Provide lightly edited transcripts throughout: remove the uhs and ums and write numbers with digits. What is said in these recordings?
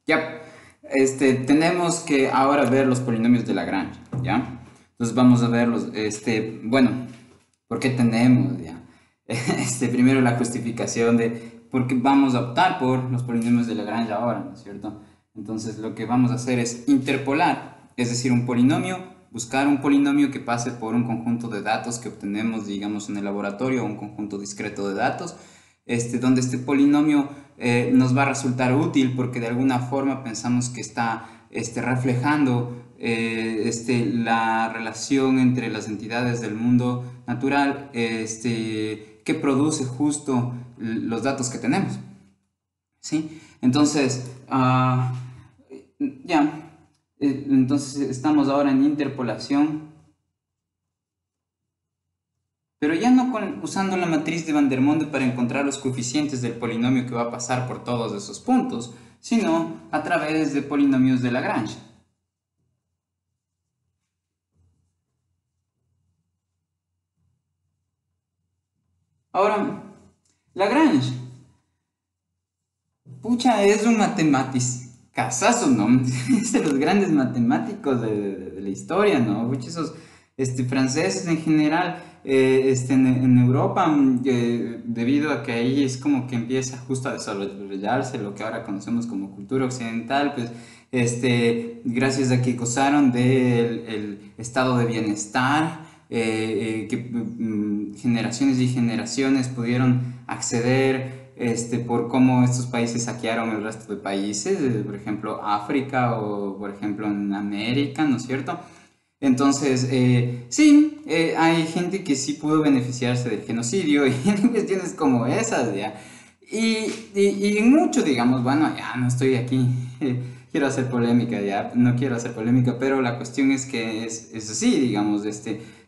Ya, tenemos que ahora ver los polinomios de Lagrange, ¿ya? Entonces vamos a verlos, bueno, ¿por qué tenemos, ya? Primero la justificación de por qué vamos a optar por los polinomios de Lagrange ahora, ¿no es cierto? Entonces lo que vamos a hacer es interpolar, es decir, un polinomio, buscar un polinomio que pase por un conjunto de datos que obtenemos, digamos, en el laboratorio, o un conjunto discreto de datos, donde este polinomio nos va a resultar útil porque de alguna forma pensamos que está reflejando la relación entre las entidades del mundo natural que produce justo los datos que tenemos. ¿Sí? Entonces, ya, entonces estamos ahora en interpolación, pero ya no usando la matriz de Van der Monde para encontrar los coeficientes del polinomio que va a pasar por todos esos puntos, sino a través de polinomios de Lagrange. Ahora, Lagrange, pucha, es un matematicazazo, ¿no? Es de los grandes matemáticos de la historia, ¿no? Pucha, esos franceses en general, en Europa, debido a que ahí es como que empieza justo a desarrollarse lo que ahora conocemos como cultura occidental, pues, gracias a que gozaron del el estado de bienestar, que generaciones y generaciones pudieron acceder por cómo estos países saquearon el resto de países, por ejemplo África o por ejemplo en América, ¿no es cierto? Entonces, sí, hay gente que sí pudo beneficiarse del genocidio y en cuestiones como esas, ¿ya? Y mucho, digamos, bueno, ya no estoy aquí, quiero hacer polémica, ya, no quiero hacer polémica, pero la cuestión es que es así, digamos,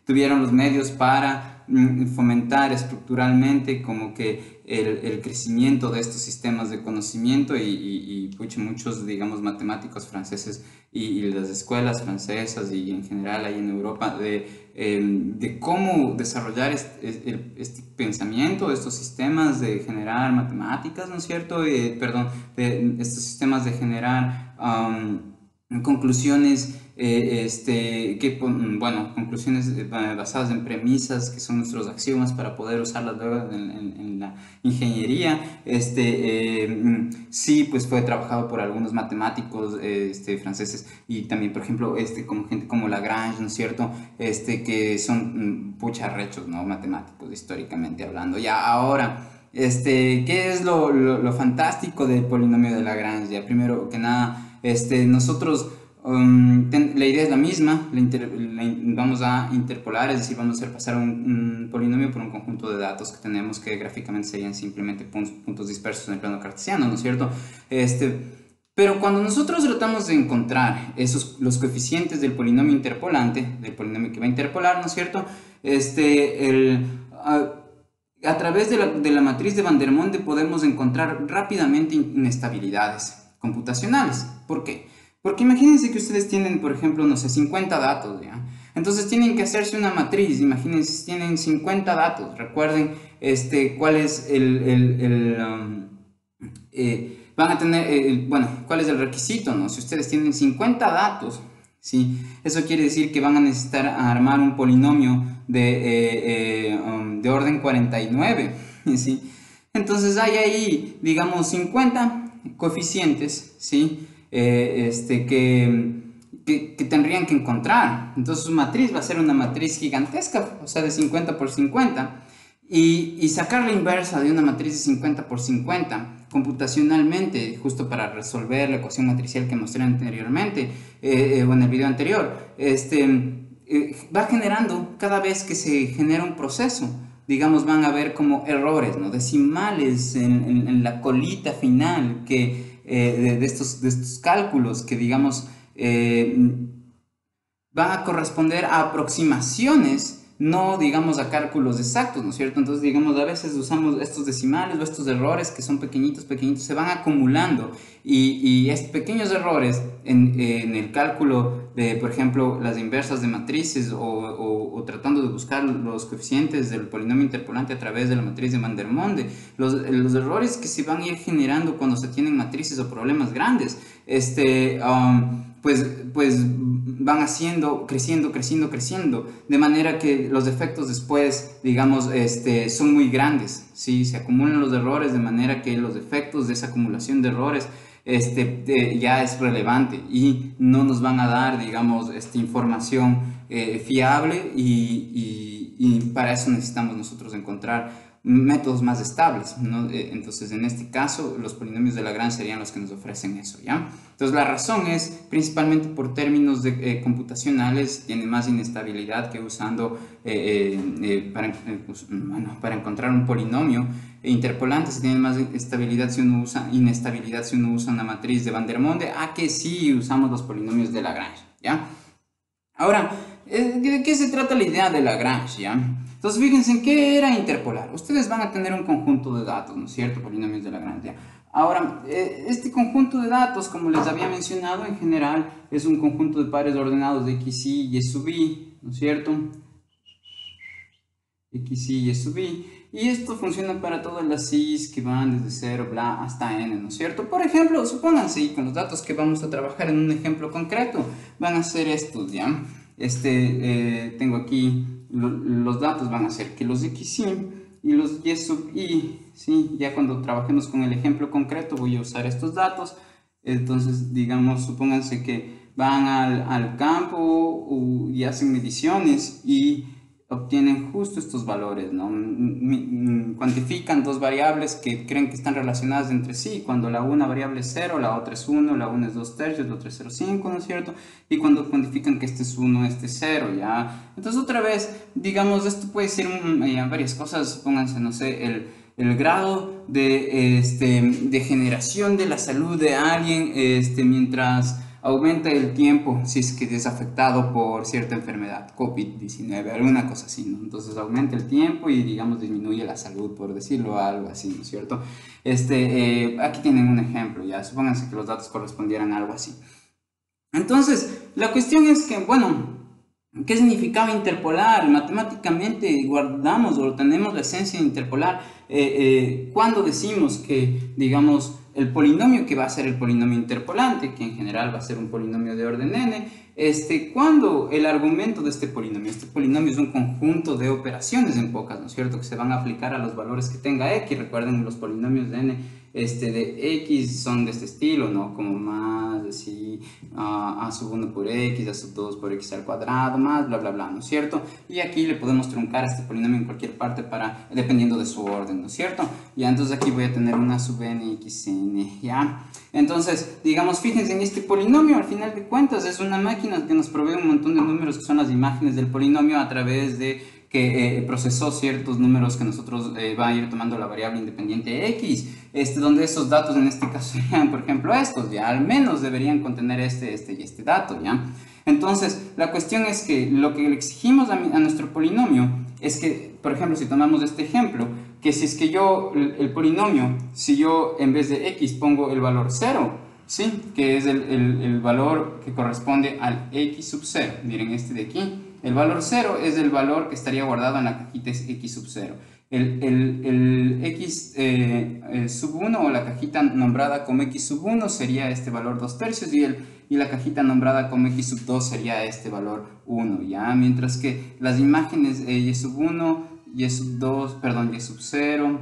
tuvieron los medios para fomentar estructuralmente como que el crecimiento de estos sistemas de conocimiento pucha, muchos, digamos, matemáticos franceses y las escuelas francesas y en general ahí en Europa de cómo desarrollar este pensamiento, estos sistemas de generar matemáticas, ¿no es cierto? Perdón, de estos sistemas de generar conclusiones, bueno, conclusiones basadas en premisas que son nuestros axiomas para poder usarlas luego en la ingeniería. Sí, pues fue trabajado por algunos matemáticos franceses y también, por ejemplo, como gente como Lagrange, ¿no es cierto? Que son pucharrechos, ¿no? Matemáticos, históricamente hablando. Ya ahora. ¿Qué es lo fantástico del polinomio de Lagrange? Ya, primero que nada, nosotros la idea es la misma, vamos a interpolar, es decir, vamos a hacer pasar un polinomio por un conjunto de datos que tenemos que gráficamente serían simplemente puntos dispersos en el plano cartesiano, ¿no es cierto? Pero cuando nosotros tratamos de encontrar los coeficientes del polinomio interpolante, del polinomio que va a interpolar, ¿no es cierto? A través de la matriz de Van der Monde podemos encontrar rápidamente inestabilidades computacionales. ¿Por qué? Porque imagínense que ustedes tienen, por ejemplo, no sé, 50 datos, ¿ya? Entonces tienen que hacerse una matriz, imagínense, tienen 50 datos, recuerden cuál es van a tener, bueno, cuál es el requisito, ¿no? Si ustedes tienen 50 datos, ¿sí? Eso quiere decir que van a necesitar armar un polinomio de orden 49, ¿sí? Entonces hay ahí, digamos, 50 coeficientes, ¿sí? Que tendrían que encontrar. Entonces su matriz va a ser una matriz gigantesca, o sea, de 50 por 50. Y sacar la inversa de una matriz de 50 por 50 computacionalmente, justo para resolver la ecuación matricial que mostré anteriormente, o en el video anterior, va generando cada vez que se genera un proceso. Digamos, van a haber como errores, ¿no? Decimales en la colita final de estos cálculos que, digamos, van a corresponder a aproximaciones no, digamos, a cálculos exactos, ¿no es cierto? Entonces, digamos, a veces usamos estos decimales o estos errores que son pequeñitos, pequeñitos, se van acumulando y estos pequeños errores en el cálculo de, por ejemplo, las inversas de matrices o tratando de buscar los coeficientes del polinomio interpolante a través de la matriz de Van der Monde, los errores que se van a ir generando cuando se tienen matrices o problemas grandes, pues van haciendo, creciendo, creciendo, creciendo, de manera que los efectos después, digamos, son muy grandes, ¿sí? Se acumulan los errores de manera que los efectos de esa acumulación de errores ya es relevante y no nos van a dar, digamos, información fiable y para eso necesitamos nosotros encontrar métodos más estables, ¿no? Entonces, en este caso, los polinomios de Lagrange serían los que nos ofrecen eso, ¿ya? Entonces, la razón es principalmente por términos computacionales, tiene más inestabilidad que usando, para encontrar un polinomio interpolante, se tiene más inestabilidad si uno usa una matriz de Van der Monde, a que si usamos los polinomios de Lagrange, ¿ya? Ahora, ¿de qué se trata la idea de Lagrange, ya? Entonces, fíjense en qué era interpolar. Ustedes van a tener un conjunto de datos, ¿no es cierto? Polinomios de Lagrange, ¿ya? Ahora, este conjunto de datos, como les había mencionado, en general es un conjunto de pares ordenados de xy y y sub i, ¿no es cierto? Xy y y sub i. Y esto funciona para todas las i's que van desde 0, bla, hasta n, ¿no es cierto? Por ejemplo, supónganse, con los datos que vamos a trabajar en un ejemplo concreto, van a ser estos, ¿ya? Tengo aquí, los datos van a ser que los xy y los y sub i, ¿sí? Ya cuando trabajemos con el ejemplo concreto voy a usar estos datos. Entonces, digamos, supónganse que van al campo y hacen mediciones y obtienen justo estos valores, ¿no? Cuantifican dos variables que creen que están relacionadas entre sí, cuando la una variable es 0, la otra es 1, la una es 2/3, la otra es 0,5, ¿no es cierto? Y cuando cuantifican que este es 1, este es 0, ¿ya? Entonces, otra vez, digamos, esto puede ser varias cosas, pónganse, no sé, el grado de generación de la salud de alguien mientras aumenta el tiempo si es que es afectado por cierta enfermedad, COVID-19, alguna cosa así, ¿no? Entonces aumenta el tiempo y, digamos, disminuye la salud, por decirlo algo así, ¿no es cierto? Aquí tienen un ejemplo, ya, supónganse que los datos correspondieran a algo así. Entonces, la cuestión es que, bueno, ¿qué significaba interpolar? Matemáticamente guardamos o tenemos la esencia de interpolar cuando decimos que, digamos, el polinomio que va a ser el polinomio interpolante, que en general va a ser un polinomio de orden n, cuando el argumento de este polinomio es un conjunto de operaciones en pocas, ¿no es cierto?, que se van a aplicar a los valores que tenga x. Recuerden, los polinomios de n de x son de este estilo, ¿no? Como más así, a sub 1 por x, a sub 2 por x al cuadrado, más bla bla bla, ¿no es cierto? Y aquí le podemos truncar a este polinomio en cualquier parte dependiendo de su orden, ¿no es cierto? Ya, entonces aquí voy a tener una sub n xn, ¿ya? Entonces, digamos, fíjense en este polinomio, al final de cuentas es una máquina que nos provee un montón de números que son las imágenes del polinomio a través de que procesó ciertos números que nosotros va a ir tomando la variable independiente x, donde esos datos en este caso serían, por ejemplo, estos, ya al menos deberían contener este y este dato, ¿ya? Entonces, la cuestión es que lo que le exigimos a nuestro polinomio es que, por ejemplo, si tomamos este ejemplo, que si es que yo, el polinomio, si yo en vez de x pongo el valor 0, ¿sí? Que es el valor que corresponde al x sub 0, miren de aquí, el valor 0 es el valor que estaría guardado en la cajita x sub 0. El x sub 1 o la cajita nombrada como x sub 1 sería este valor 2/3 y la cajita nombrada como x sub 2 sería este valor 1, ¿ya? Mientras que las imágenes y sub 1, y sub 2, perdón, y sub 0,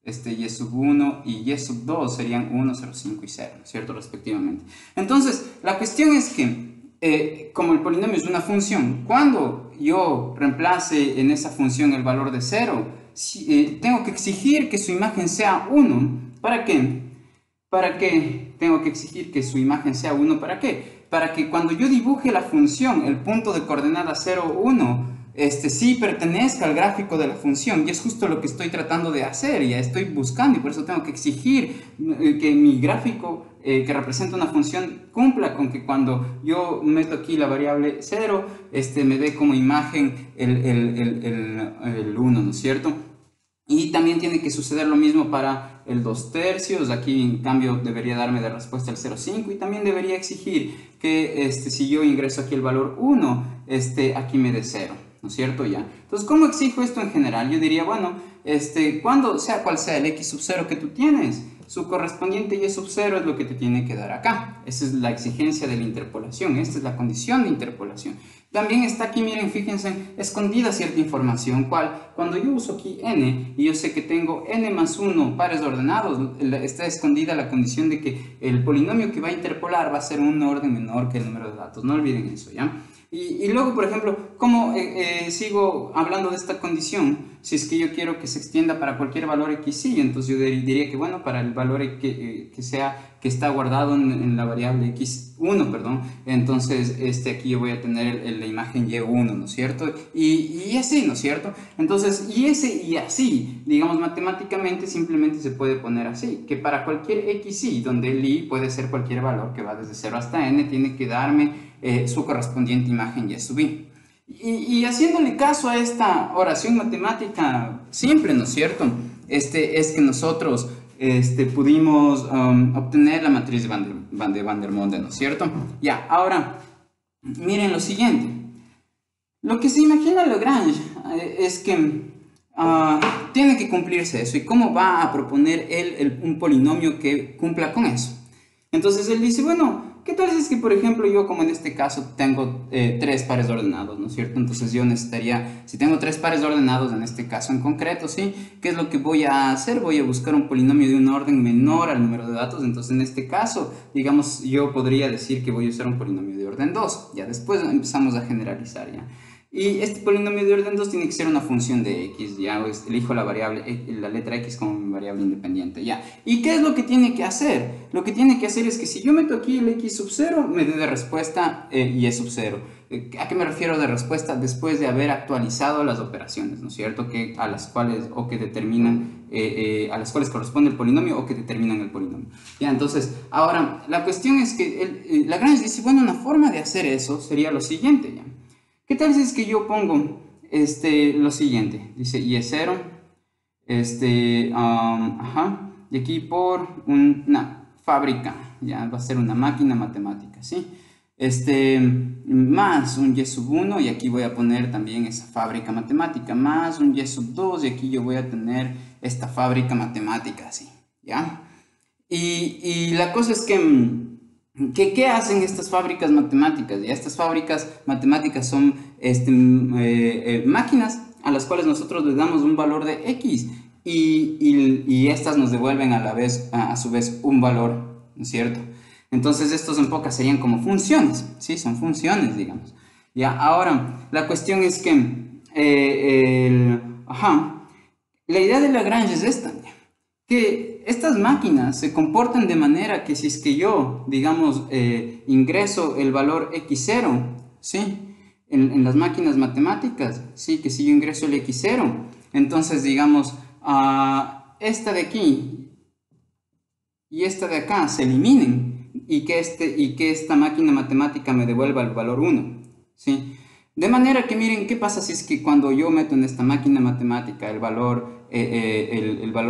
y sub 1 y y sub 2 serían 1, 0, 5 y 0, ¿cierto? Respectivamente. Entonces, la cuestión es que como el polinomio es una función, cuando yo reemplace en esa función el valor de 0, tengo que exigir que su imagen sea 1. ¿Para qué? ¿Para qué tengo que exigir que su imagen sea 1? ¿Para qué? Para que cuando yo dibuje la función, el punto de coordenada 0, 1, sí pertenezca al gráfico de la función, y es justo lo que estoy tratando de hacer, ya estoy buscando, y por eso tengo que exigir que mi gráfico que representa una función cumpla con que cuando yo meto aquí la variable 0, me dé como imagen el 1, ¿no es cierto? Y también tiene que suceder lo mismo para el 2/3, aquí en cambio debería darme de respuesta el 0,5, y también debería exigir que si yo ingreso aquí el valor 1, aquí me dé 0, ¿no es cierto? Ya. Entonces, ¿cómo exijo esto en general? Yo diría, bueno, cuando sea cual sea el x sub 0 que tú tienes, su correspondiente y sub 0 es lo que te tiene que dar acá. Esa es la exigencia de la interpolación, esta es la condición de interpolación. También está aquí, miren, fíjense, escondida cierta información, cuando yo uso aquí n, y yo sé que tengo n más 1 pares ordenados, está escondida la condición de que el polinomio que va a interpolar va a ser un orden menor que el número de datos, no olviden eso, ¿ya? Y luego, por ejemplo, ¿cómo sigo hablando de esta condición? Si es que yo quiero que se extienda para cualquier valor xy, entonces yo diría que, bueno, para el valor que está guardado en la variable x1, perdón, entonces aquí yo voy a tener la imagen y1, ¿no es cierto? Y así, ¿no es cierto? Entonces, y así, digamos, matemáticamente simplemente se puede poner así, que para cualquier xy, donde el i puede ser cualquier valor que va desde 0 hasta n, tiene que darme su correspondiente imagen y sub i. Y haciéndole caso a esta oración matemática simple, ¿no es cierto? Es que nosotros pudimos obtener la matriz de Vandermonde, ¿no es cierto? Ya, ahora, miren lo siguiente. Lo que se imagina Lagrange es que tiene que cumplirse eso. ¿Y cómo va a proponer él un polinomio que cumpla con eso? Entonces él dice, bueno, ¿qué tal si es que, por ejemplo, yo, como en este caso, tengo 3 pares ordenados, ¿no es cierto? Entonces yo necesitaría, si tengo 3 pares ordenados, en este caso en concreto, ¿sí? ¿Qué es lo que voy a hacer? Voy a buscar un polinomio de un orden menor al número de datos. Entonces en este caso, digamos, yo podría decir que voy a usar un polinomio de orden 2. Ya después empezamos a generalizar, ¿ya? Y este polinomio de orden 2 tiene que ser una función de x, ya elijo la letra x como mi variable independiente, ya. ¿Y qué es lo que tiene que hacer? Lo que tiene que hacer es que si yo meto aquí el x sub 0, me dé de respuesta y sub 0. ¿A qué me refiero de respuesta? Después de haber actualizado las operaciones, ¿no es cierto? A las cuales corresponde el polinomio o que determinan el polinomio. Ya, entonces, ahora, la cuestión es que Lagrange dice, bueno, una forma de hacer eso sería lo siguiente, ya. ¿Qué tal si es que yo pongo lo siguiente? Dice y0, y aquí por una fábrica, ya va a ser una máquina matemática, ¿sí? Más un y sub 1, y aquí voy a poner también esa fábrica matemática, más un y sub 2, y aquí yo voy a tener esta fábrica matemática, ¿sí? ¿Ya? Y la cosa es que ¿qué hacen estas fábricas matemáticas? Y estas fábricas matemáticas son máquinas a las cuales nosotros les damos un valor de x y estas nos devuelven a su vez un valor, ¿no es cierto? Entonces estos en pocas serían como funciones, ¿sí? Son funciones, digamos. Ya, ahora, la cuestión es que la idea de Lagrange es esta, que estas máquinas se comportan de manera que si es que yo, digamos, ingreso el valor x0, ¿sí? En las máquinas matemáticas, ¿sí? Que si yo ingreso el x0, entonces, digamos, esta de aquí y esta de acá se eliminen y que esta máquina matemática me devuelva el valor 1, ¿sí? De manera que miren qué pasa si es que cuando yo meto en esta máquina matemática el valor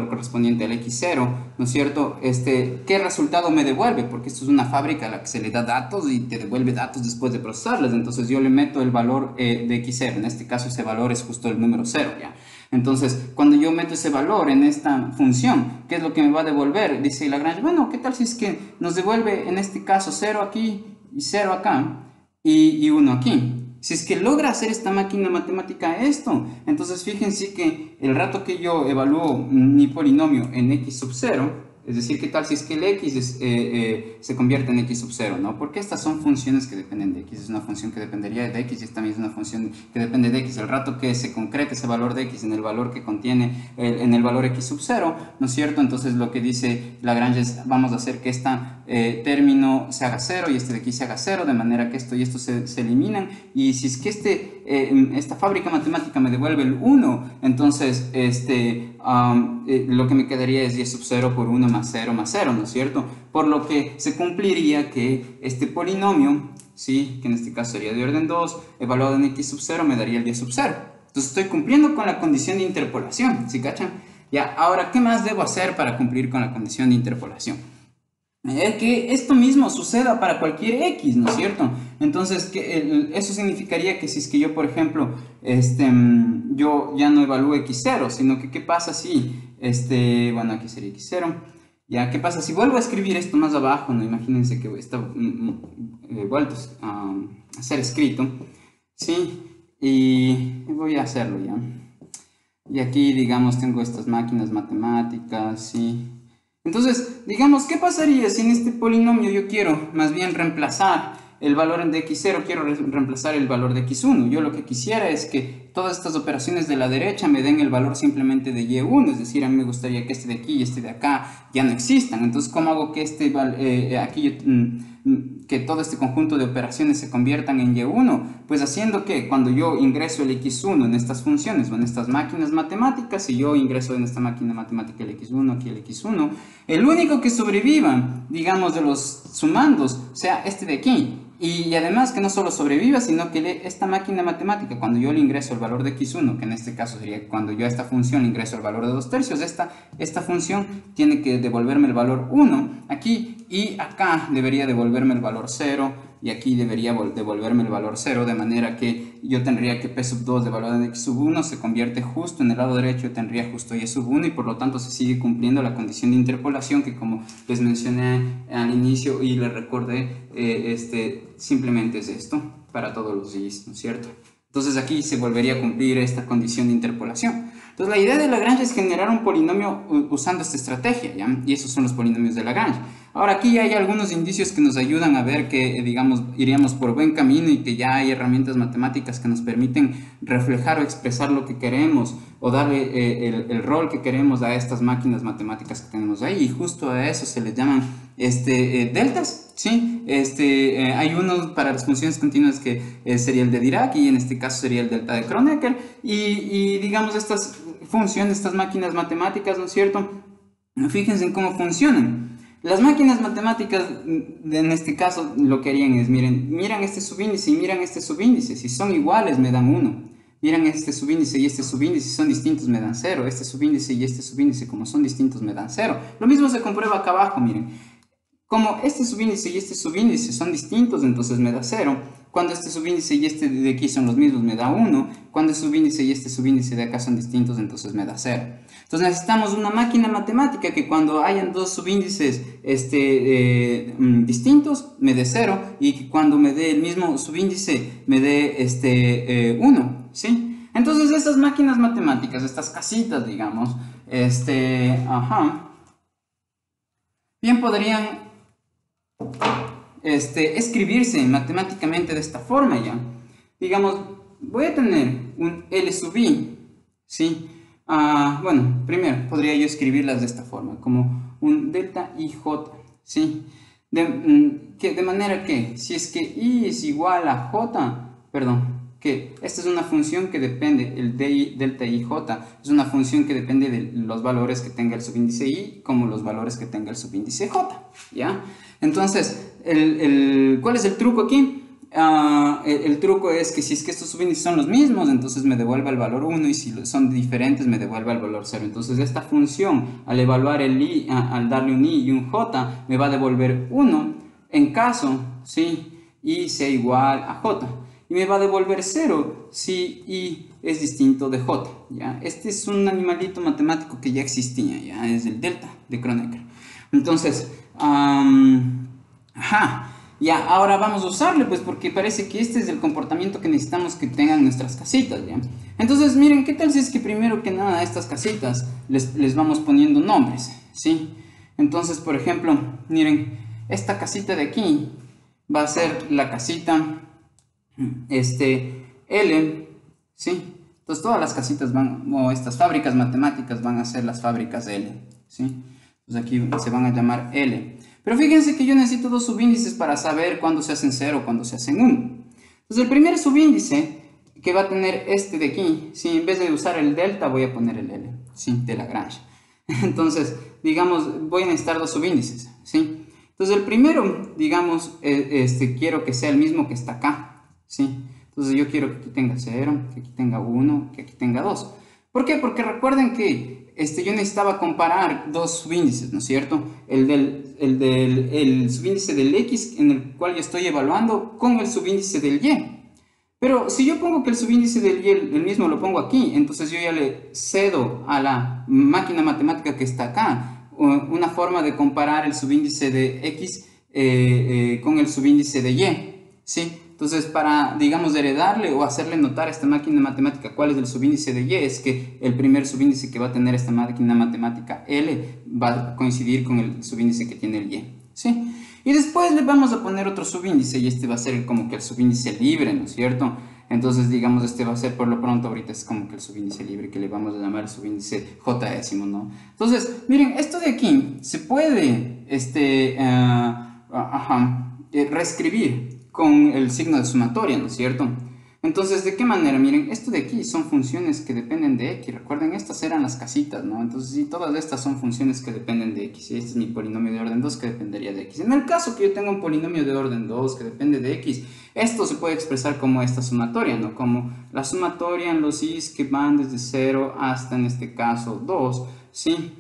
correspondiente al x0, ¿no es cierto? ¿Qué resultado me devuelve? Porque esto es una fábrica a la que se le da datos y te devuelve datos después de procesarlas. Entonces yo le meto el valor de x0. En este caso ese valor es justo el número 0, ¿ya? Entonces, cuando yo meto ese valor en esta función, ¿qué es lo que me va a devolver? Dice Lagrange, bueno, ¿qué tal si es que nos devuelve en este caso 0 aquí y 0 acá y 1 aquí? Si es que logra hacer esta máquina matemática esto, entonces fíjense que el rato que yo evalúo mi polinomio en x sub 0, Es decir, ¿qué tal si es que el x se convierte en x sub 0, ¿no? Porque estas son funciones que dependen de x. Es una función que dependería de x y esta también es una función que depende de x. El rato que se concrete ese valor de x en el valor que contiene, en el valor x sub 0, ¿no es cierto? Entonces lo que dice Lagrange es, vamos a hacer que este término se haga 0 y este de aquí se haga 0, de manera que esto y esto se eliminan. Y si es que esta fábrica matemática me devuelve el 1, entonces lo que me quedaría es 10 sub 0 por 1 más 0 más 0, ¿no es cierto? Por lo que se cumpliría que este polinomio, ¿sí?, que en este caso sería de orden 2, evaluado en x sub 0 me daría el 10 sub 0. Entonces estoy cumpliendo con la condición de interpolación, ¿sí cachan? Ya, ahora, ¿qué más debo hacer para cumplir con la condición de interpolación? Que esto mismo suceda para cualquier x, ¿no es cierto? Entonces, eso significaría que si es que yo, por ejemplo, yo ya no evalúo x0, sino que ¿qué pasa si, bueno, aquí sería x0, ya, ¿qué pasa si vuelvo a escribir esto más abajo, ¿no? Imagínense que está vuelto a ser escrito, ¿sí? Y voy a hacerlo ya. Y aquí, digamos, tengo estas máquinas matemáticas, ¿sí? Entonces, digamos, ¿qué pasaría si en este polinomio yo quiero más bien reemplazar el valor de x0, quiero reemplazar el valor de x1? Yo lo que quisiera es que todas estas operaciones de la derecha me den el valor simplemente de y1, es decir, a mí me gustaría que este de aquí y este de acá ya no existan. Entonces, ¿cómo hago que que todo este conjunto de operaciones se conviertan en y1? Pues haciendo que cuando yo ingreso el x1 en estas funciones o en estas máquinas matemáticas, y yo ingreso en esta máquina matemática el x1, aquí el x1, el único que sobreviva, digamos, de los sumandos sea este de aquí. Y además que no solo sobreviva, sino que esta máquina matemática, cuando yo le ingreso el valor de x1, que en este caso sería cuando yo a esta función le ingreso el valor de 2/3, esta función tiene que devolverme el valor 1 aquí, y acá debería devolverme el valor 0, y aquí debería devolverme el valor 0, de manera que yo tendría que p sub 2 de valor de x sub 1 se convierte justo en el lado derecho, tendría justo y sub 1, y por lo tanto se sigue cumpliendo la condición de interpolación que, como les mencioné al inicio y les recordé, simplemente es esto para todos los y's, ¿no es cierto? Entonces aquí se volvería a cumplir esta condición de interpolación. Entonces la idea de Lagrange es generar un polinomio usando esta estrategia, ¿ya? Y esos son los polinomios de Lagrange. Ahora aquí hay algunos indicios que nos ayudan a ver que, digamos, iríamos por buen camino y que ya hay herramientas matemáticas que nos permiten reflejar o expresar lo que queremos o darle el rol que queremos a estas máquinas matemáticas que tenemos ahí, y justo a eso se les llaman deltas, ¿sí? Hay uno para las funciones continuas que sería el de Dirac, y en este caso sería el delta de Kronecker, y digamos estas funciones, estas máquinas matemáticas, ¿no es cierto? Fíjense en cómo funcionan. Las máquinas matemáticas, en este caso, lo que harían es, miran este subíndice y miran este subíndice. Si son iguales, me dan 1. Miran este subíndice y este subíndice, si son distintos, me dan 0. Este subíndice y este subíndice, como son distintos, me dan 0. Lo mismo se comprueba acá abajo, miren. Como este subíndice y este subíndice son distintos, entonces me da 0. Cuando este subíndice y este de aquí son los mismos, me da 1. Cuando el subíndice y este subíndice de acá son distintos, entonces me da 0. Entonces necesitamos una máquina matemática que cuando hayan dos subíndices distintos me dé 0, y que cuando me dé el mismo subíndice me dé 1, ¿sí? Entonces estas máquinas matemáticas, estas casitas, digamos, bien podrían escribirse matemáticamente de esta forma, ya. Digamos, voy a tener un L sub i, ¿sí? Bueno, primero podría yo escribirlas de esta forma, como un delta ij, ¿sí? De manera que, si es que i es igual a j, que esta es una función que depende, el delta ij es una función que depende de los valores que tenga el subíndice i como los valores que tenga el subíndice j, ¿ya? Entonces, ¿cuál es el truco aquí? El truco es que si es que estos subíndices son los mismos, entonces me devuelve el valor 1, y si son diferentes me devuelve el valor 0. Entonces esta función, al evaluar el i, al darle un i y un j, me va a devolver 1 en caso, ¿sí?, i sea igual a j, y me va a devolver 0 si i es distinto de j, ¿ya? Este es un animalito matemático que ya existía, ¿ya? Es el delta de Kronecker. Entonces, ya, ahora vamos a usarle, pues, porque parece que este es el comportamiento que necesitamos que tengan nuestras casitas, ¿ya? Entonces, miren, ¿qué tal si es que primero que nada a estas casitas les vamos poniendo nombres, ¿sí? Entonces, por ejemplo, miren, esta casita de aquí va a ser la casita L, ¿sí? Entonces todas las casitas van, o estas fábricas matemáticas van a ser las fábricas L, ¿sí? Entonces aquí se van a llamar L. Pero fíjense que yo necesito dos subíndices para saber cuándo se hacen 0 o cuándo se hacen 1. Entonces el primer subíndice que va a tener este de aquí, ¿sí? En vez de usar el delta voy a poner el L, ¿sí? De Lagrange. Entonces, digamos, voy a necesitar dos subíndices, ¿sí? Entonces el primero, digamos, quiero que sea el mismo que está acá, ¿sí? Entonces yo quiero que aquí tenga 0, que aquí tenga 1, que aquí tenga 2. ¿Por qué? Porque recuerden que yo necesitaba comparar dos subíndices, ¿no es cierto? El subíndice del X en el cual yo estoy evaluando con el subíndice del Y. Pero si yo pongo que el subíndice del Y, el mismo lo pongo aquí, entonces yo ya le cedo a la máquina matemática que está acá una forma de comparar el subíndice de X con el subíndice de Y, ¿sí? Entonces, para, digamos, heredarle o hacerle notar a esta máquina matemática cuál es el subíndice de Y, es que el primer subíndice que va a tener esta máquina matemática L va a coincidir con el subíndice que tiene el Y, ¿sí? Y después le vamos a poner otro subíndice y este va a ser como que el subíndice libre, ¿no es cierto? Entonces, digamos, este va a ser por lo pronto, ahorita es como que el subíndice libre que le vamos a llamar el subíndice J-ésimo, ¿no? Entonces, miren, esto de aquí se puede, reescribir con el signo de sumatoria, ¿no es cierto? Entonces, ¿de qué manera? Miren, esto de aquí son funciones que dependen de X. Recuerden, estas eran las casitas, ¿no? Entonces, sí, todas estas son funciones que dependen de X. Y este es mi polinomio de orden 2 que dependería de X. En el caso que yo tenga un polinomio de orden 2 que depende de X, esto se puede expresar como esta sumatoria, ¿no? Como la sumatoria en los I's que van desde 0 hasta, en este caso, 2, ¿sí?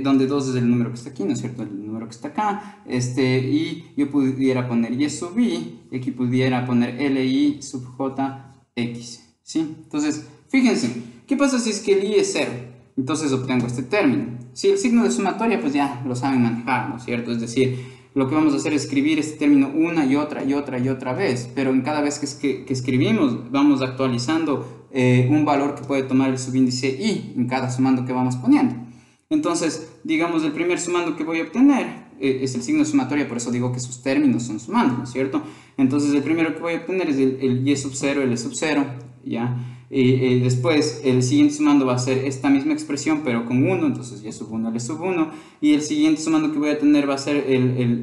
Donde 2 es el número que está aquí, ¿no es cierto? El número que está acá, y yo pudiera poner Y sub I, y aquí pudiera poner LI sub JX, ¿sí? Entonces, fíjense, ¿qué pasa si es que el I es 0? Entonces obtengo este término. Si el signo de sumatoria, pues ya lo saben manejar, ¿no es cierto? Es decir, lo que vamos a hacer es escribir este término una y otra y otra y otra vez, pero en cada vez que escribimos vamos actualizando un valor que puede tomar el subíndice I en cada sumando que vamos poniendo. Entonces, digamos, el primer sumando que voy a obtener es el signo de sumatoria, por eso digo que sus términos son sumandos, ¿no es cierto? Entonces, el primero que voy a obtener es el Y sub 0, el E sub 0, ¿ya? Y después, el siguiente sumando va a ser esta misma expresión, pero con 1, entonces Y sub 1, L sub 1, y el siguiente sumando que voy a tener va a ser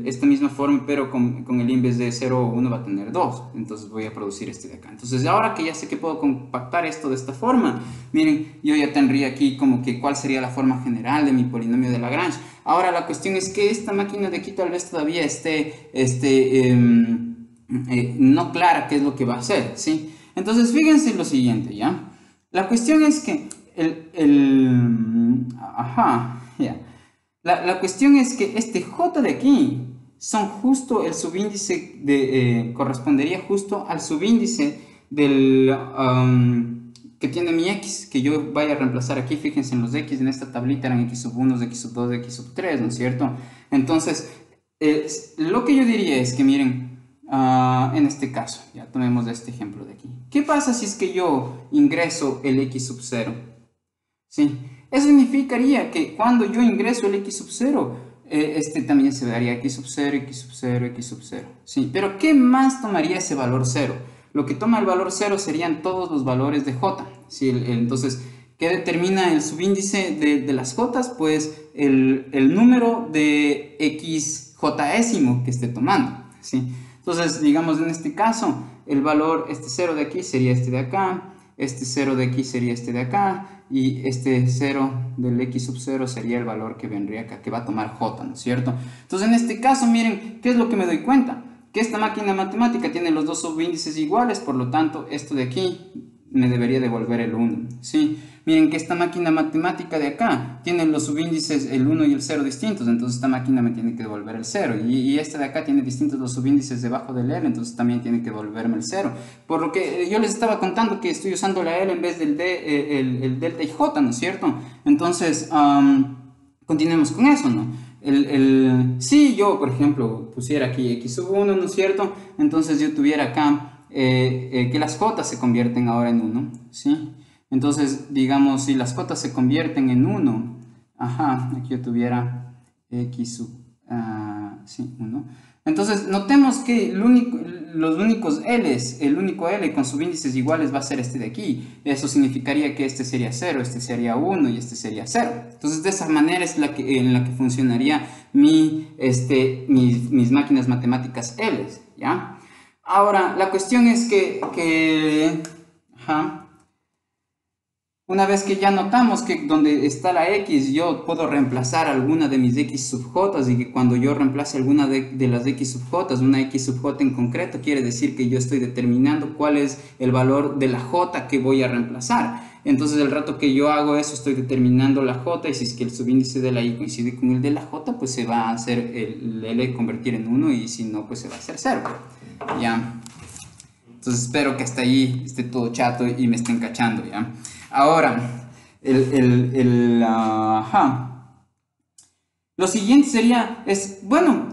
esta misma forma, pero con el I en vez de 0 o 1 va a tener 2, entonces voy a producir este de acá. Entonces, ahora que ya sé que puedo compactar esto de esta forma, miren, yo ya tendría aquí como que cuál sería la forma general de mi polinomio de Lagrange. Ahora, la cuestión es que esta máquina de aquí tal vez todavía esté, no clara qué es lo que va a hacer, ¿sí? Entonces, fíjense lo siguiente, ¿ya? La cuestión es que la cuestión es que este J de aquí son justo el subíndice correspondería justo al subíndice del que tiene mi X, que yo vaya a reemplazar aquí. Fíjense en los X, en esta tablita eran X sub 1, X sub 2, X sub 3, ¿no es cierto? Entonces, lo que yo diría es que, miren, en este caso, ya tomemos este ejemplo de aquí. ¿Qué pasa si es que yo ingreso el X sub 0? ¿Sí? Eso significaría que cuando yo ingreso el X sub 0, también se daría X sub 0, X sub 0, X sub 0. ¿Sí? Pero ¿qué más tomaría ese valor 0? Lo que toma el valor 0 serían todos los valores de J. ¿Sí? Entonces, ¿qué determina el subíndice de las J? Pues el número de X J-ésimo que esté tomando. ¿Sí? Entonces, digamos, en este caso, el valor, este 0 de aquí sería este de acá, este 0 de aquí sería este de acá, y este 0 del X sub 0 sería el valor que vendría acá, que va a tomar J, ¿no es cierto? Entonces, en este caso, miren, ¿qué es lo que me doy cuenta? Que esta máquina matemática tiene los dos subíndices iguales, por lo tanto, esto de aquí me debería devolver el 1, ¿sí? Miren que esta máquina matemática de acá tiene los subíndices el 1 y el 0 distintos, entonces esta máquina me tiene que devolver el 0. Y esta de acá tiene distintos los subíndices debajo del L, entonces también tiene que devolverme el 0. Por lo que yo les estaba contando que estoy usando la L en vez del el delta y J, ¿no es cierto? Entonces, continuemos con eso, ¿no? Si yo, por ejemplo, pusiera aquí X sub 1, ¿no es cierto? Entonces yo tuviera acá que las J se convierten ahora en 1, ¿sí? Entonces, digamos, si las J se convierten en 1, aquí yo tuviera X sub, sí, 1. Entonces, notemos que los únicos L's, el único L con subíndices iguales va a ser este de aquí. Eso significaría que este sería 0, este sería 1 y este sería 0. Entonces, de esa manera es en la que funcionaría mis máquinas matemáticas L's, ¿ya? Ahora, la cuestión es una vez que ya notamos que donde está la X yo puedo reemplazar alguna de mis X sub J y que cuando yo reemplace alguna de las X sub J, una X sub J en concreto, quiere decir que yo estoy determinando cuál es el valor de la J que voy a reemplazar. Entonces el rato que yo hago eso estoy determinando la J y si es que el subíndice de la Y coincide con el de la J, pues se va a hacer el L convertir en 1 y si no, pues se va a hacer 0. Ya. Entonces espero que hasta ahí esté todo chato y me estén cachando, ¿ya? Ahora, lo siguiente sería, bueno,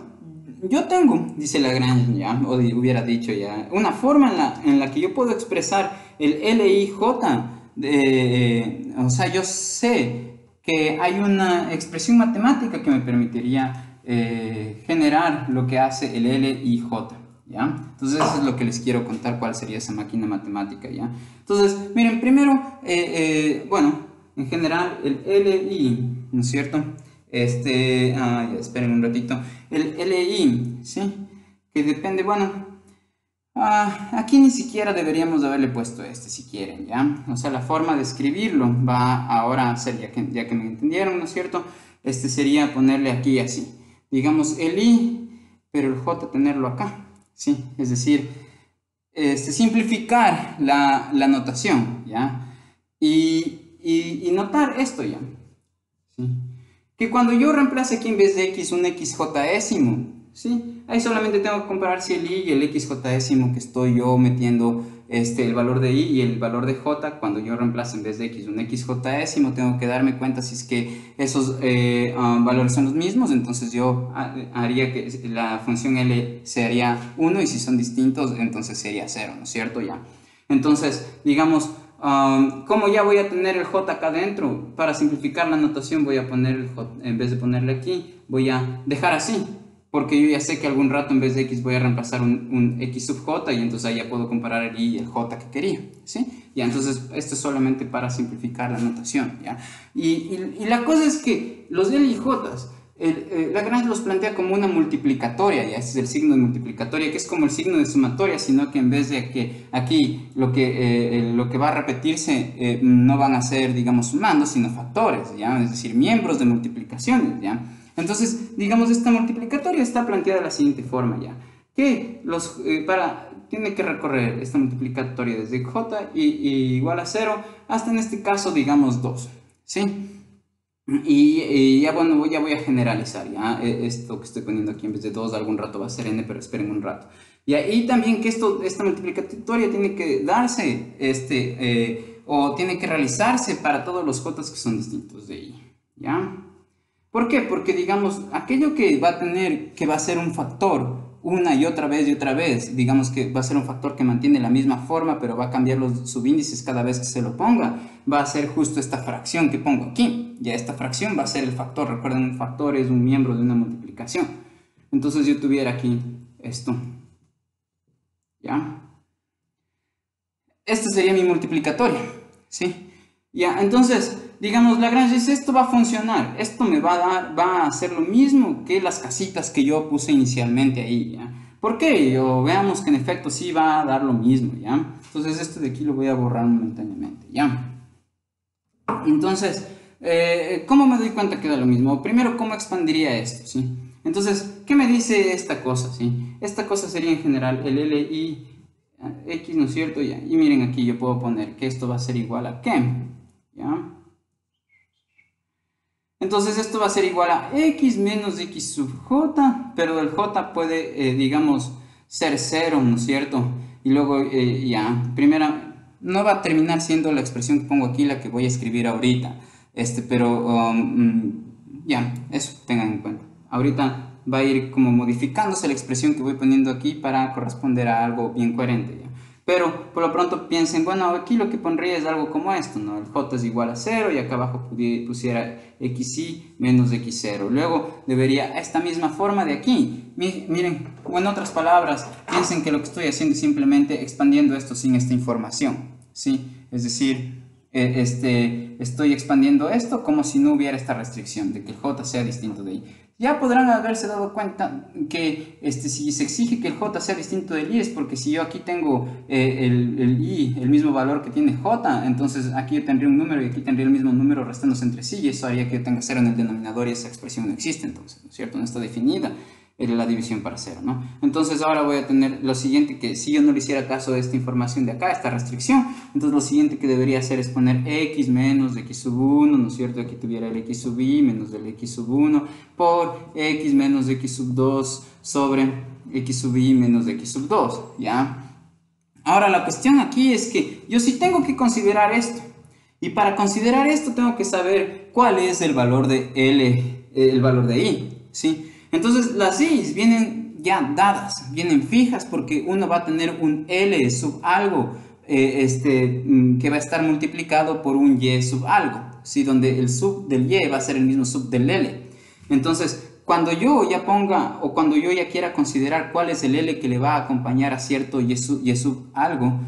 yo tengo, dice Lagrange, ¿ya? O hubiera dicho ya, una forma en la que yo puedo expresar el LIJ, o sea, yo sé que hay una expresión matemática que me permitiría generar lo que hace el LIJ. ¿Ya? Entonces eso es lo que les quiero contar, cuál sería esa máquina matemática, ¿ya? Entonces, miren, primero, bueno, en general, el LI, ¿no es cierto? Ya, esperen un ratito, el LI, ¿sí? Que depende, bueno, aquí ni siquiera deberíamos haberle puesto si quieren, ¿ya? O sea, la forma de escribirlo va ahora a ser, ya que me entendieron, ¿no es cierto? Sería ponerle aquí así, digamos, el I, pero el J tenerlo acá. Sí, es decir, simplificar la notación, ¿ya? Y notar esto, ¿ya? ¿Sí? Que cuando yo reemplace aquí en vez de X un XJésimo, ¿sí? Ahí solamente tengo que comparar si el Y y el XJésimo que estoy yo metiendo el valor de Y y el valor de J, cuando yo reemplazo en vez de X un XJésimo, tengo que darme cuenta si es que esos valores son los mismos, entonces yo haría que la función L sería 1 y si son distintos, entonces sería 0, ¿no es cierto? Ya. Entonces, digamos, ¿cómo ya voy a tener el J acá adentro? Para simplificar la notación voy a poner el J, en vez de ponerle aquí, voy a dejar así. Porque yo ya sé que algún rato en vez de X voy a reemplazar un X sub J y entonces ahí ya puedo comparar el Y y el J que quería, ¿sí? Ya, entonces esto es solamente para simplificar la notación, ¿ya? Y la cosa es que los L y J, Lagrange los plantea como una multiplicatoria, ya, este es el signo de multiplicatoria, que es como el signo de sumatoria, sino que en vez de que aquí lo que va a repetirse no van a ser, digamos, sumandos, sino factores, ¿ya? Es decir, miembros de multiplicaciones, ¿ya? Entonces, digamos, esta multiplicatoria está planteada de la siguiente forma ya, que tiene que recorrer esta multiplicatoria desde j y igual a 0 hasta en este caso, digamos, 2, ¿sí? Y ya, bueno, ya voy a generalizar, ya, esto que estoy poniendo aquí en vez de 2, algún rato va a ser n, pero esperen un rato. Y también que esta multiplicatoria tiene que darse, o tiene que realizarse para todos los j que son distintos de i, ¿ya? ¿Por qué? Porque, digamos, aquello que va a ser un factor una y otra vez, digamos que va a ser un factor que mantiene la misma forma, pero va a cambiar los subíndices cada vez que se lo ponga, va a ser justo esta fracción que pongo aquí. Ya esta fracción va a ser el factor, recuerden, un factor es un miembro de una multiplicación. Entonces yo tuviera aquí esto, ¿ya? Esta sería mi multiplicatoria, ¿sí? Ya, entonces, digamos, Lagrange dice, esto va a funcionar, esto me va a hacer lo mismo que las casitas que yo puse inicialmente ahí, ¿ya? ¿Por qué? Veamos que en efecto sí va a dar lo mismo, ¿ya? Entonces esto de aquí lo voy a borrar momentáneamente, ¿ya? Entonces, ¿cómo me doy cuenta que da lo mismo? Primero, ¿cómo expandiría esto, sí? Entonces, ¿qué me dice esta cosa, sí? Esta cosa sería en general el LI X, ¿no es cierto? Ya. Y miren aquí yo puedo poner que esto va a ser igual a ¿qué? ¿Ya? Entonces esto va a ser igual a X menos X sub J, pero el J puede, digamos, ser 0, ¿no es cierto? Y luego, ya, primera, no va a terminar siendo la expresión que pongo aquí la que voy a escribir ahorita, pero, ya, eso tengan en cuenta. Ahorita va a ir como modificándose la expresión que voy poniendo aquí para corresponder a algo bien coherente, ¿ya? Pero por lo pronto piensen, bueno, aquí lo que pondría es algo como esto, ¿no? El j es igual a 0 y acá abajo pusiera xy menos x0. Luego debería esta misma forma de aquí. Miren, o en otras palabras, piensen que lo que estoy haciendo es simplemente expandiendo esto sin esta información, ¿sí? Es decir, estoy expandiendo esto como si no hubiera esta restricción de que el j sea distinto de y. Ya podrán haberse dado cuenta que si se exige que el j sea distinto del i es porque si yo aquí tengo el i, el mismo valor que tiene j, entonces aquí yo tendría un número y aquí tendría el mismo número restándose entre sí y eso haría que yo tenga 0 en el denominador y esa expresión no existe entonces, ¿no es cierto? No está definida la división para 0, ¿no? Entonces ahora voy a tener lo siguiente, que si yo no le hiciera caso a esta información de acá, esta restricción, entonces lo siguiente que debería hacer es poner x menos x sub 1, ¿no es cierto? Aquí tuviera el x sub i menos el x sub 1 por x menos x sub 2 sobre x sub i menos x sub 2, ¿ya? Ahora la cuestión aquí es que yo sí tengo que considerar esto, y para considerar esto tengo que saber cuál es el valor de L, el valor de i, ¿sí? Entonces las i's vienen ya dadas, vienen fijas porque uno va a tener un L sub algo que va a estar multiplicado por un Y sub algo, ¿sí? Donde el sub del Y va a ser el mismo sub del L. Entonces, cuando yo ya ponga o cuando yo ya quiera considerar cuál es el L que le va a acompañar a cierto Y sub algo,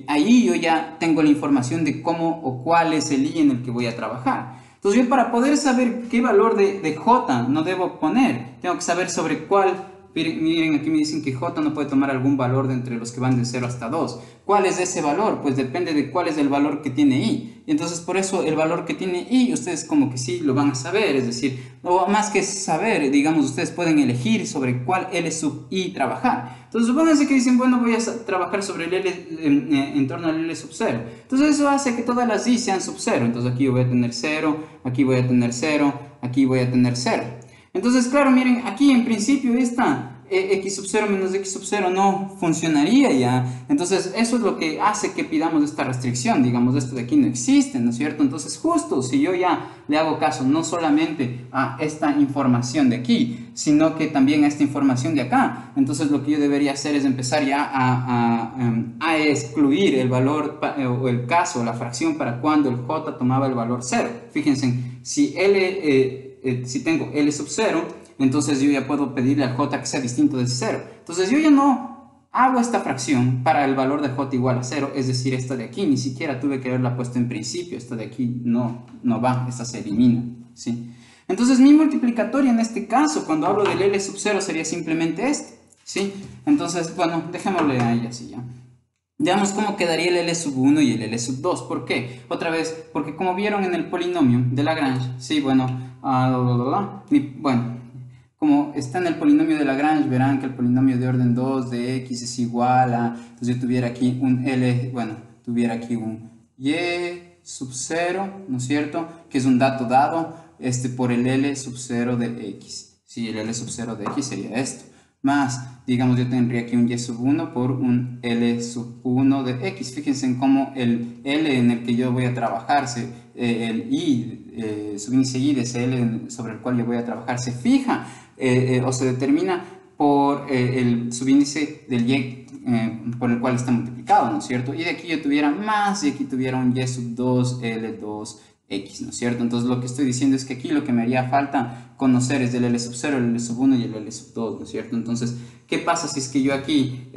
ahí yo ya tengo la información de cómo o cuál es el I en el que voy a trabajar. Entonces yo para poder saber qué valor de J no debo poner, tengo que saber sobre cuál. Miren, aquí me dicen que J no puede tomar algún valor de entre los que van de 0 hasta 2. ¿Cuál es ese valor? Pues depende de cuál es el valor que tiene I. Entonces por eso el valor que tiene I, ustedes como que sí lo van a saber. Es decir, o más que saber, digamos, ustedes pueden elegir sobre cuál L sub I trabajar. Entonces supónganse que dicen, bueno, voy a trabajar sobre el L en torno al L sub 0. Entonces eso hace que todas las I sean sub 0. Entonces aquí yo voy a tener 0, aquí voy a tener 0, aquí voy a tener 0. Entonces, claro, miren, aquí en principio esta x sub 0 menos x sub 0 no funcionaría ya. Entonces, eso es lo que hace que pidamos esta restricción. Digamos, esto de aquí no existe, ¿no es cierto? Entonces, justo si yo ya le hago caso no solamente a esta información de aquí, sino que también a esta información de acá, entonces lo que yo debería hacer es empezar ya a excluir el valor o el caso, la fracción para cuando el j tomaba el valor 0. Fíjense, si si tengo L sub 0, entonces yo ya puedo pedirle al j que sea distinto de 0. Entonces yo ya no hago esta fracción para el valor de j igual a 0, es decir, esta de aquí, ni siquiera tuve que haberla puesto en principio, esta de aquí no va, esta se elimina, ¿sí? Entonces mi multiplicatoria en este caso, cuando hablo del L sub 0, sería simplemente este, ¿sí? Entonces, bueno, dejémosle ahí así ya. Veamos cómo quedaría el L sub 1 y el L sub 2. ¿Por qué? Otra vez, porque como vieron en el polinomio de Lagrange, sí, bueno, bueno, como está en el polinomio de Lagrange, verán que el polinomio de orden 2 de x es igual a, entonces yo tuviera aquí un L, bueno, tuviera aquí un Y sub 0, ¿no es cierto? Que es un dato dado, por el L sub 0 de x. Sí, el L sub 0 de x sería esto. Más, digamos, yo tendría aquí un Y sub 1 por un L sub 1 de X. Fíjense en cómo el L en el que yo voy a trabajar, el I, subíndice I de ese L sobre el cual yo voy a trabajar, se fija o se determina por el subíndice del Y por el cual está multiplicado, ¿no es cierto? Y de aquí yo tuviera más y aquí tuviera un Y sub 2, L2, X, ¿no es cierto? Entonces lo que estoy diciendo es que aquí lo que me haría falta conocer es del L sub 0, el L sub 1 y el L sub 2, ¿no es cierto? Entonces, ¿qué pasa si es que yo aquí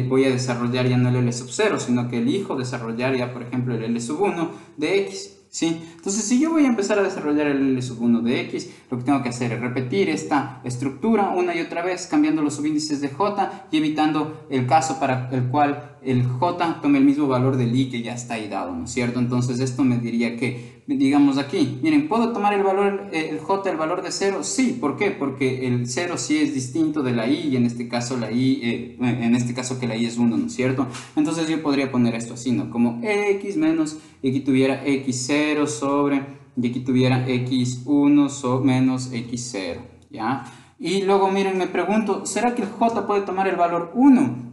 voy a desarrollar ya no el L sub 0, sino que elijo desarrollar ya, por ejemplo, el L sub 1 de X? ¿Sí? Entonces, si yo voy a empezar a desarrollar el L sub 1 de X, lo que tengo que hacer es repetir esta estructura una y otra vez, cambiando los subíndices de J y evitando el caso para el cual el J tome el mismo valor del I que ya está ahí dado, ¿no es cierto? Entonces, esto me diría que, digamos aquí, miren, ¿puedo tomar el valor, el J, el valor de 0? Sí, ¿por qué? Porque el 0 sí es distinto de la I y en este caso la I, en este caso que la I es 1, ¿no es cierto? Entonces yo podría poner esto así, ¿no? Como X menos, y aquí tuviera X0 sobre, y aquí tuviera X1 menos X0, ¿ya? Y luego, miren, me pregunto, ¿será que el J puede tomar el valor 1?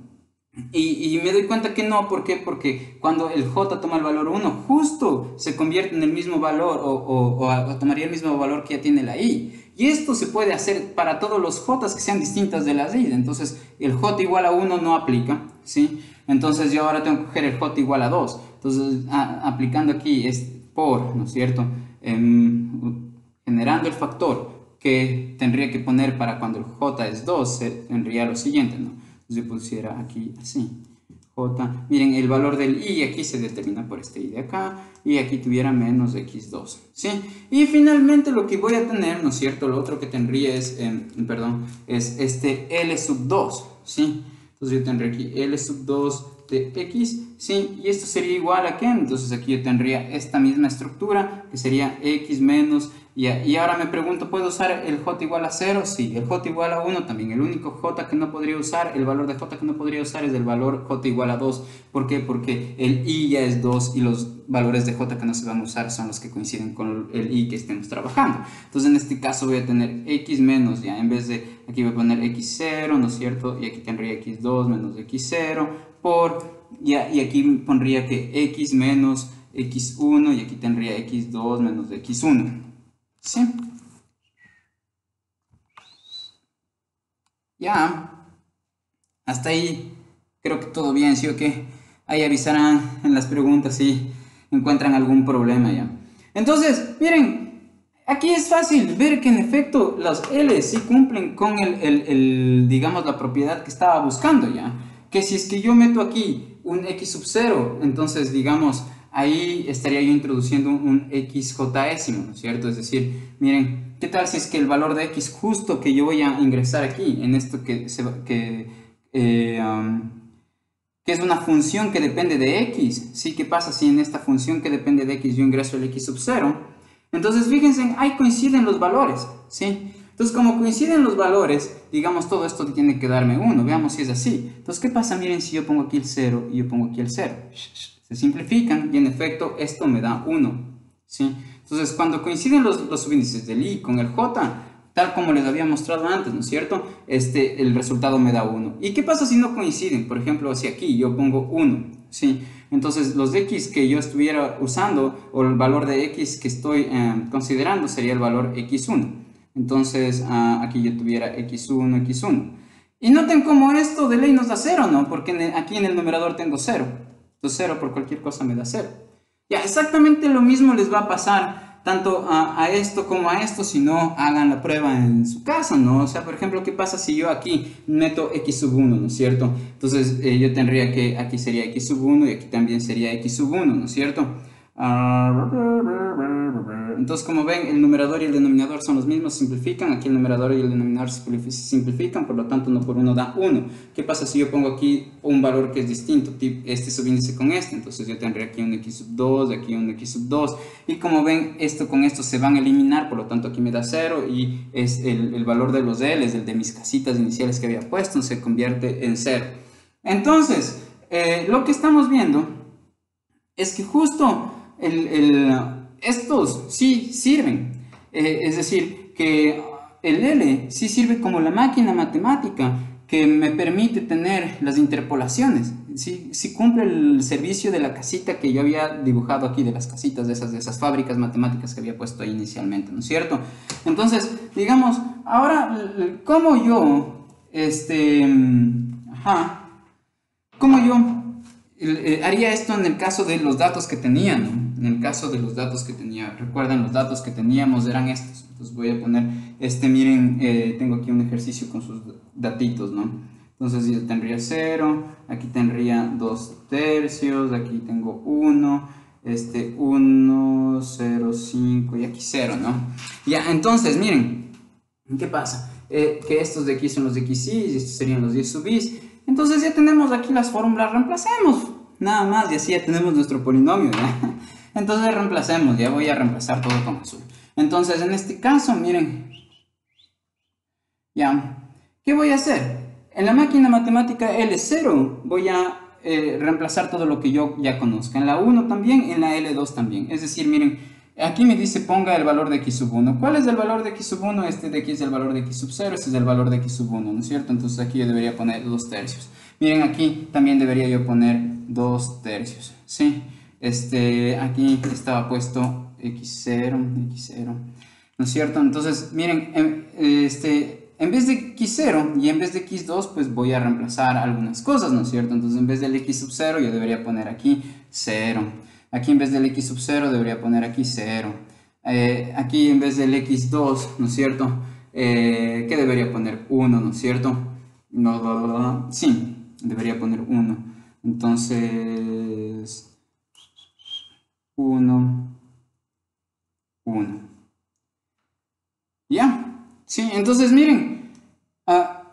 Y me doy cuenta que no, ¿por qué? Porque cuando el J toma el valor 1, justo se convierte en el mismo valor o tomaría el mismo valor que ya tiene la I. Y esto se puede hacer para todos los j que sean distintas de la raíz. Entonces el j igual a 1 no aplica, ¿sí? Entonces yo ahora tengo que coger el j igual a 2. Entonces aplicando aquí es por, ¿no es cierto? Generando el factor que tendría que poner para cuando el j es 2, tendría lo siguiente, ¿no? Entonces yo pusiera aquí así. J, miren, el valor del i aquí se determina por este i de acá, y aquí tuviera menos x2, ¿sí? Y finalmente lo que voy a tener, ¿no es cierto? Lo otro que tendría es, es este L sub 2, ¿sí? Entonces yo tendría aquí L sub 2 de x, ¿sí? Y esto sería igual a ¿qué? Entonces aquí yo tendría esta misma estructura, que sería x menos, y ahora me pregunto, ¿puedo usar el j igual a 0? Sí, el j igual a 1 también. El único j que no podría usar, el valor de j que no podría usar es el valor j igual a 2. ¿Por qué? Porque el i ya es 2 y los valores de j que no se van a usar son los que coinciden con el i que estemos trabajando. Entonces en este caso voy a tener x menos, ya en vez de, aquí voy a poner x0, ¿no es cierto? Y aquí tendría x2 menos x0 por, y aquí pondría que x menos x1 y aquí tendría x2 menos x1. ¿Sí? Ya, hasta ahí creo que todo bien, ¿sí o qué? Ahí avisarán en las preguntas si encuentran algún problema ya. Entonces, miren, aquí es fácil ver que en efecto los L sí cumplen con digamos, la propiedad que estaba buscando ya. Que si es que yo meto aquí un x sub 0, entonces, digamos, ahí estaría yo introduciendo un xjésimo, ¿no es cierto? Es decir, miren, ¿qué tal si es que el valor de x justo que yo voy a ingresar aquí, en esto que es una función que depende de x, ¿sí? ¿Qué pasa si en esta función que depende de x yo ingreso el x sub 0? Entonces, fíjense, ahí coinciden los valores, ¿sí? Entonces, como coinciden los valores, digamos, todo esto tiene que darme 1. Veamos si es así. Entonces, ¿qué pasa? Miren, si yo pongo aquí el 0 y yo pongo aquí el 0. Se simplifican y en efecto esto me da 1, ¿sí? Entonces, cuando coinciden los subíndices del i con el j, tal como les había mostrado antes, ¿no es cierto? El resultado me da 1. ¿Y qué pasa si no coinciden? Por ejemplo, si aquí yo pongo 1, ¿sí? Entonces, los x que yo estuviera usando, o el valor de x que estoy considerando, sería el valor x1. Entonces, aquí yo tuviera x1, x1. Y noten cómo esto de ley nos da 0, ¿no? Porque aquí en el numerador tengo 0. Entonces, 0 por cualquier cosa me da 0. Ya, exactamente lo mismo les va a pasar tanto a esto como a esto, si no hagan la prueba en su casa, ¿no? O sea, por ejemplo, ¿qué pasa si yo aquí meto x sub 1, ¿no es cierto? Entonces yo tendría que aquí sería x sub 1 y aquí también sería x sub 1, ¿no es cierto? Entonces, como ven, el numerador y el denominador son los mismos, simplifican. Aquí el numerador y el denominador simplifican, por lo tanto 1 por 1 da 1. ¿Qué pasa si yo pongo aquí un valor que es distinto, este subíndice con este? Entonces yo tendré aquí un x sub 2, aquí un x sub 2, y como ven, esto con esto se van a eliminar, por lo tanto aquí me da 0, y es el valor de los L, el de mis casitas iniciales que había puesto, se convierte en 0. Entonces, lo que estamos viendo es que justo estos sí sirven, es decir, que el L sí sirve como la máquina matemática que me permite tener las interpolaciones, sí cumple el servicio de la casita que yo había dibujado aquí, de las casitas de esas fábricas matemáticas que había puesto ahí inicialmente, ¿no es cierto? Entonces, digamos, ahora, ¿cómo yo, cómo yo haría esto en el caso de los datos que tenía, ¿no? En el caso de los datos que tenía, recuerden, los datos que teníamos eran estos. Entonces voy a poner, miren, tengo aquí un ejercicio con sus datitos, ¿no? Entonces yo tendría 0, aquí tendría 2 tercios, aquí tengo 1, 1, 0, 5 y aquí 0, ¿no? Ya, entonces, miren, ¿qué pasa? Que estos de aquí son los de x y estos serían los 10 sub i. Entonces ya tenemos aquí las fórmulas, reemplacemos nada más y así ya tenemos nuestro polinomio, ¿ya? Entonces reemplacemos, ya voy a reemplazar todo con azul. Entonces en este caso, miren, ya, ¿qué voy a hacer? En la máquina matemática L0 voy a reemplazar todo lo que yo ya conozca. En la 1 también, en la L2 también. Es decir, miren, aquí me dice ponga el valor de x sub 1. ¿Cuál es el valor de x sub 1? Este de aquí es el valor de x sub 0, este es el valor de x sub 1, ¿no es cierto? Entonces aquí yo debería poner 2 tercios. Miren, aquí también debería yo poner 2 tercios, ¿sí? Aquí estaba puesto x0, x0. ¿no es cierto? Entonces, miren, en vez de x0 y en vez de x2, pues voy a reemplazar algunas cosas, ¿no es cierto? Entonces, en vez del x sub 0, yo debería poner aquí 0. Aquí en vez del x sub 0, debería poner aquí 0. Aquí en vez del x2, ¿no es cierto? ¿Qué debería poner? 1, ¿no es cierto? No, sí, debería poner 1. Entonces, 1, 1. ¿Ya? Sí, entonces miren,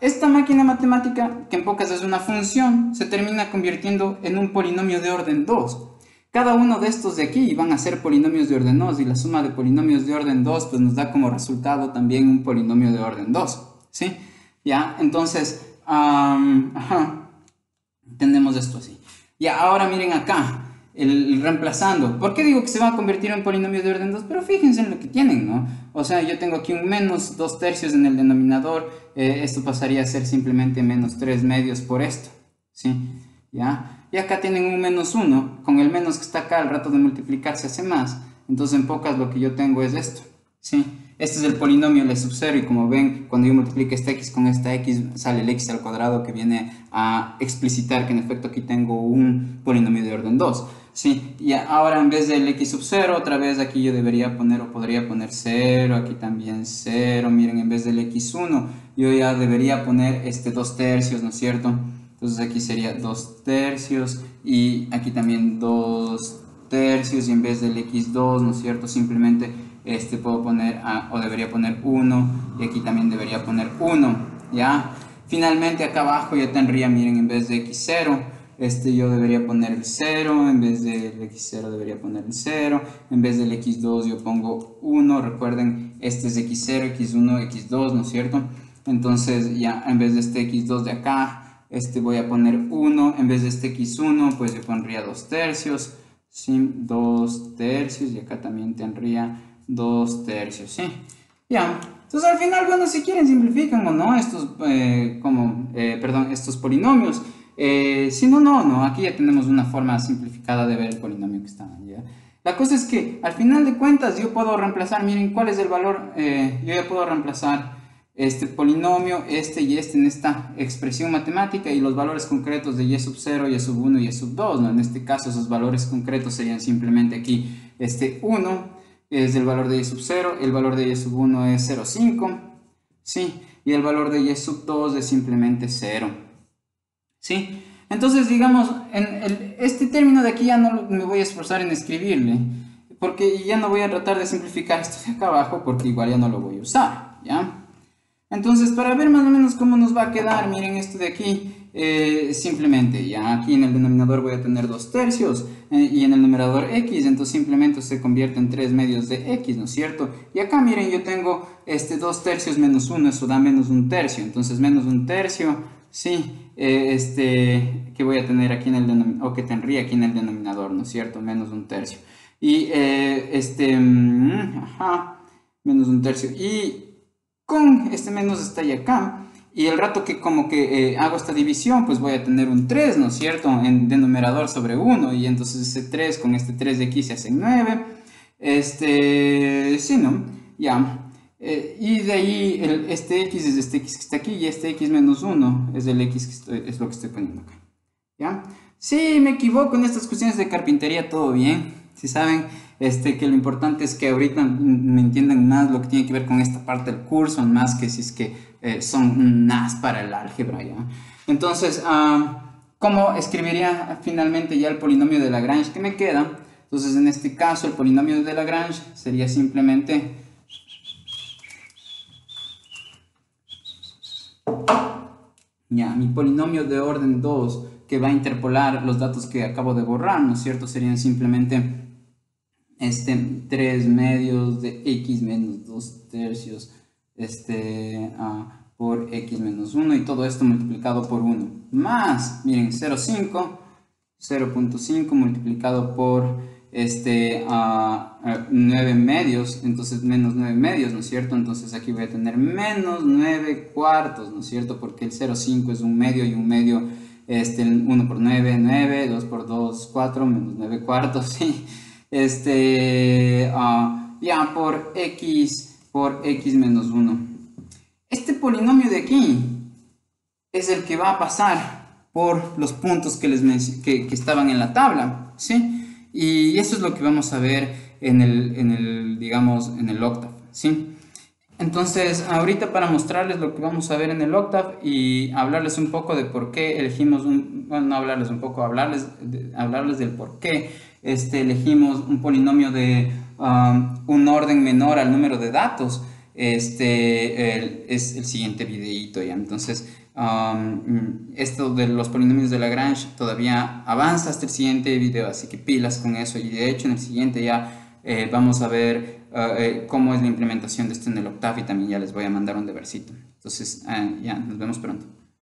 esta máquina matemática, que en pocas es una función, se termina convirtiendo en un polinomio de orden 2. Cada uno de estos de aquí van a ser polinomios de orden 2 y la suma de polinomios de orden 2 pues nos da como resultado también un polinomio de orden 2, ¿sí? Ya, entonces, tenemos esto así. Ya, ahora miren acá, el reemplazando. ¿Por qué digo que se va a convertir en polinomio de orden 2? Pero fíjense en lo que tienen, ¿no? O sea, yo tengo aquí un menos 2 tercios en el denominador. Esto pasaría a ser simplemente menos 3 medios por esto, ¿sí? ¿Ya? Y acá tienen un menos 1. Con el menos que está acá, al rato de multiplicar se hace más. Entonces, en pocas, lo que yo tengo es esto, ¿sí? Este es el polinomio L sub 0 y como ven, cuando yo multiplico esta x con esta x, sale el x al cuadrado que viene a explicitar que en efecto aquí tengo un polinomio de orden 2. Sí, y ahora en vez del x sub 0, otra vez aquí yo debería poner o podría poner 0, aquí también 0, miren, en vez del x1, yo ya debería poner 2 tercios, ¿no es cierto? Entonces aquí sería 2 tercios y aquí también 2 tercios y en vez del x2, ¿no es cierto? Simplemente puedo poner, o debería poner 1 y aquí también debería poner 1, ¿ya? Finalmente acá abajo yo tendría, miren, en vez de x0, yo debería poner el 0, en vez del x0 debería poner el 0, en vez del x2 yo pongo 1, recuerden, este es x0, x1, x2, ¿no es cierto? Entonces ya en vez de este x2 de acá, voy a poner 1, en vez de este x1 pues yo pondría 2 tercios, ¿sí? 2 tercios y acá también tendría 2 tercios, ¿sí? Ya, entonces al final, bueno, si quieren simplifican o no estos, estos polinomios. Si no, no, aquí ya tenemos una forma simplificada de ver el polinomio que está, ¿ya? La cosa es que al final de cuentas yo puedo reemplazar, miren cuál es el valor, yo ya puedo reemplazar este polinomio, y en esta expresión matemática y los valores concretos de y sub 0, y sub 1 y y sub 2, ¿no? En este caso esos valores concretos serían simplemente aquí 1 es el valor de y sub 0, el valor de y sub 1 es 0,5, ¿sí? Y el valor de y sub 2 es simplemente 0, ¿sí? Entonces, digamos, este término de aquí ya no me voy a esforzar en escribirle, porque ya no voy a tratar de simplificar esto de acá abajo, porque igual ya no lo voy a usar, ¿ya? Entonces, para ver más o menos cómo nos va a quedar, miren esto de aquí, simplemente, ya aquí en el denominador voy a tener 2 tercios y en el numerador x, entonces simplemente se convierte en 3 medios de x, ¿no es cierto? Y acá miren, yo tengo 2 tercios menos 1, eso da menos 1 tercio, entonces menos 1 tercio, sí, que voy a tener aquí en el denominador, o que tendría aquí en el denominador, ¿no es cierto? Menos 1 tercio. Y menos 1 tercio. Y con este menos está ahí acá, y el rato que como que hago esta división, pues voy a tener un 3, ¿no es cierto? En denominador sobre 1, y entonces ese 3 con este 3 de aquí se hace 9, sí, ¿no? Ya, y de ahí este x es este x que está aquí, y este x menos 1 es el x que es lo que estoy poniendo acá, ¿ya? Si me equivoco en estas cuestiones de carpintería, todo bien, si saben que lo importante es que ahorita me entiendan más lo que tiene que ver con esta parte del curso, más que si es que son NAS para el álgebra, ¿ya? Entonces, ¿cómo escribiría finalmente ya el polinomio de Lagrange que me queda? Entonces, en este caso, el polinomio de Lagrange sería simplemente ya, mi polinomio de orden 2 que va a interpolar los datos que acabo de borrar, ¿no es cierto? Serían simplemente 3 medios de x menos 2 tercios por x menos 1 y todo esto multiplicado por 1 más, miren, 0.5 multiplicado por 9 medios, entonces menos 9 medios, ¿no es cierto? Entonces aquí voy a tener menos 9 cuartos, ¿no es cierto? Porque el 0,5 es un medio y un medio, 1 por 9, 9, 2 por 2, 4, menos 9 cuartos, ¿sí? Ya por x por x menos 1. Este polinomio de aquí es el que va a pasar por los puntos que estaban en la tabla, ¿sí? Y eso es lo que vamos a ver digamos, en el octave, ¿sí? Entonces, ahorita para mostrarles lo que vamos a ver en el octave y hablarles un poco de por qué elegimos bueno, no hablarles un poco, hablarles del por qué elegimos un polinomio de un orden menor al número de datos, es el siguiente videíto ya. Entonces, esto de los polinomios de Lagrange todavía avanza hasta el siguiente video, así que pilas con eso. Y de hecho en el siguiente ya vamos a ver cómo es la implementación de esto en el octave y también ya les voy a mandar un debercito. Entonces, ya, nos vemos pronto.